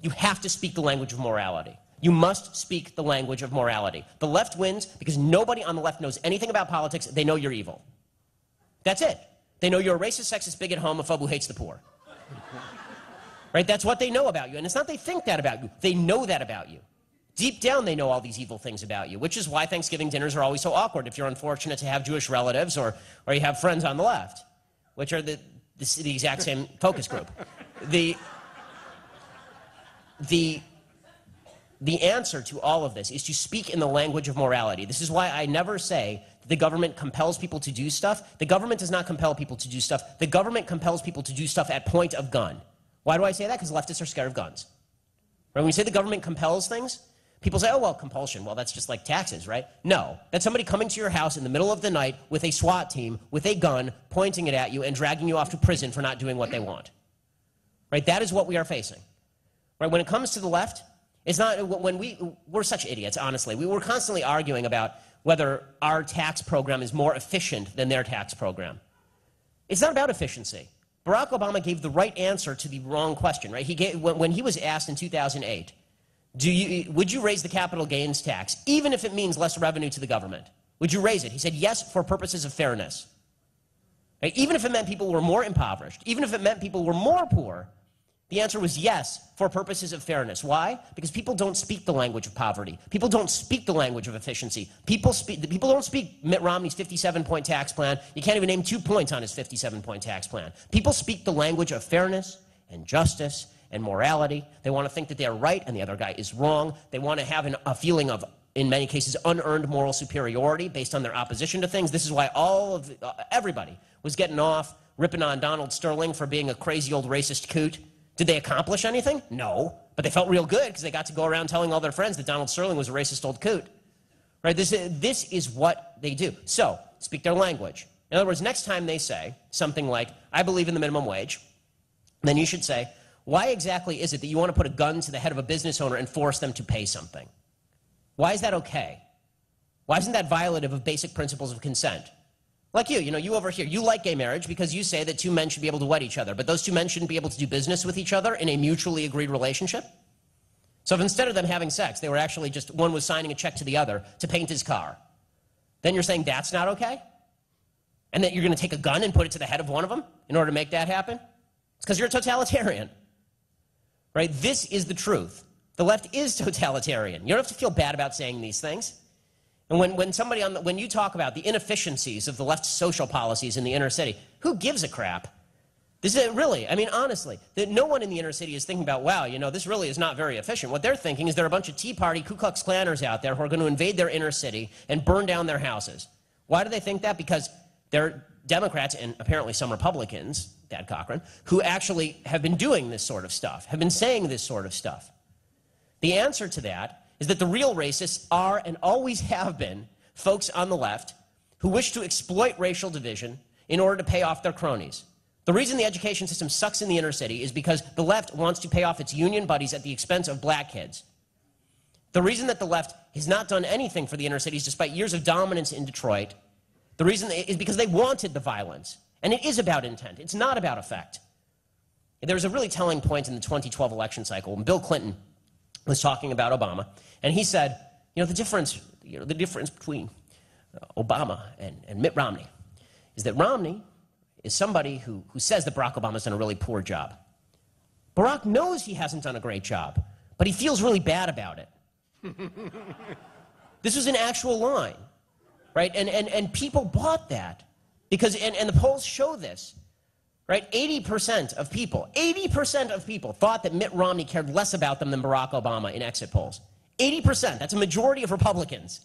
You have to speak the language of morality. You must speak the language of morality. The left wins because nobody on the left knows anything about politics. They know you're evil. That's it. They know you're a racist, sexist, bigot, homophobe who hates the poor. Right? That's what they know about you. And it's not they think that about you. They know that about you. Deep down, they know all these evil things about you, which is why Thanksgiving dinners are always so awkward if you're unfortunate to have Jewish relatives or you have friends on the left, which are the exact same focus group. The answer to all of this is to speak in the language of morality. This is why I never say that the government compels people to do stuff. The government does not compel people to do stuff. The government compels people to do stuff at point of gun. Why do I say that? Because leftists are scared of guns. Right? When we say the government compels things, people say, oh, well, compulsion. Well, that's just like taxes, right? No. That's somebody coming to your house in the middle of the night with a SWAT team, with a gun, pointing it at you and dragging you off to prison for not doing what they want. Right? That is what we are facing. Right? When it comes to the left, it's not, when we're such idiots, honestly. We were constantly arguing about whether our tax program is more efficient than their tax program. It's not about efficiency. Barack Obama gave the right answer to the wrong question, right? When he was asked in 2008, would you raise the capital gains tax, even if it means less revenue to the government? Would you raise it? He said, yes, for purposes of fairness. Right? Even if it meant people were more impoverished, even if it meant people were more poor, the answer was yes, for purposes of fairness. Why? Because people don't speak the language of poverty. People don't speak the language of efficiency. People don't speak Mitt Romney's 57-point tax plan. You can't even name 2 points on his 57-point tax plan. People speak the language of fairness and justice and morality. They want to think that they're right and the other guy is wrong. They want to have a feeling of, in many cases, unearned moral superiority based on their opposition to things. This is why everybody was getting off, ripping on Donald Sterling for being a crazy old racist coot. Did they accomplish anything? No. But they felt real good because they got to go around telling all their friends that Donald Sterling was a racist old coot. Right? This is what they do. So, speak their language. In other words, next time they say something like, I believe in the minimum wage, then you should say, why exactly is it that you want to put a gun to the head of a business owner and force them to pay something? Why is that okay? Why isn't that violative of basic principles of consent? Like you over here, you like gay marriage because you say that 2 men should be able to wed each other, but those 2 men shouldn't be able to do business with each other in a mutually agreed relationship? So if instead of them having sex, they were actually just, one was signing a check to the other to paint his car, then you're saying that's not okay? And that you're going to take a gun and put it to the head of one of them in order to make that happen? It's because you're a totalitarian. Right? This is the truth. The left is totalitarian. You don't have to feel bad about saying these things. And when you talk about the inefficiencies of the left's social policies in the inner city, who gives a crap? This is really, I mean, honestly, that no one in the inner city is thinking about, wow, this really is not very efficient. What they're thinking is there are a bunch of Tea Party, Ku Klux Klanners out there who are going to invade their inner city and burn down their houses. Why do they think that? Because they're Democrats and apparently some Republicans, Dad Cochran, who actually have been doing this sort of stuff, have been saying this sort of stuff. The answer to that is that the real racists are and always have been folks on the left who wish to exploit racial division in order to pay off their cronies. The reason the education system sucks in the inner city is because the left wants to pay off its union buddies at the expense of black kids. The reason that the left has not done anything for the inner cities despite years of dominance in Detroit, the reason is because they wanted the violence. And it is about intent. It's not about effect. There was a really telling point in the 2012 election cycle when Bill Clinton was talking about Obama, and he said, the difference between Obama and Mitt Romney is that Romney is somebody who says that Barack Obama's done a really poor job. Barack knows he hasn't done a great job, but he feels really bad about it. This was an actual line, right? And people bought that because, and the polls show this. Right? 80% of people thought that Mitt Romney cared less about them than Barack Obama in exit polls. 80%. That's a majority of Republicans.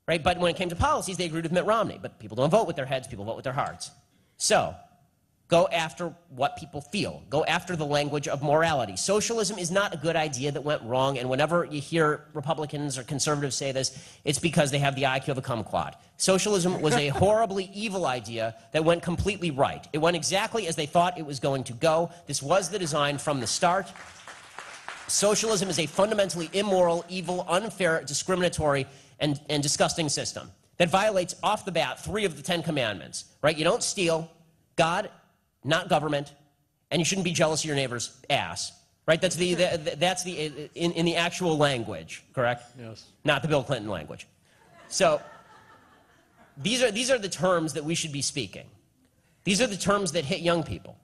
Right? But when it came to policies, they agreed with Mitt Romney. But people don't vote with their heads, people vote with their hearts. So, go after what people feel. Go after the language of morality. Socialism is not a good idea that went wrong, and whenever you hear Republicans or conservatives say this, it's because they have the IQ of a kumquat. Socialism was a horribly evil idea that went completely right. It went exactly as they thought it was going to go. This was the design from the start. Socialism is a fundamentally immoral, evil, unfair, discriminatory, and disgusting system that violates off the bat 3 of the 10 commandments. Right? You don't steal, God, not government, and you shouldn't be jealous of your neighbor's ass. right? That's in the actual language, correct? Yes. Not the Bill Clinton language. So these are the terms that we should be speaking. These are the terms that hit young people.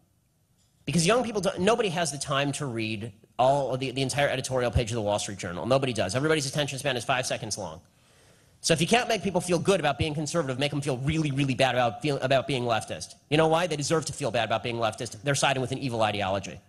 Because young people, nobody has the time to read all of the entire editorial page of the Wall Street Journal. Nobody does. Everybody's attention span is 5 seconds long. So if you can't make people feel good about being conservative, make them feel really, really bad about being leftist. You know why? They deserve to feel bad about being leftist. They're siding with an evil ideology.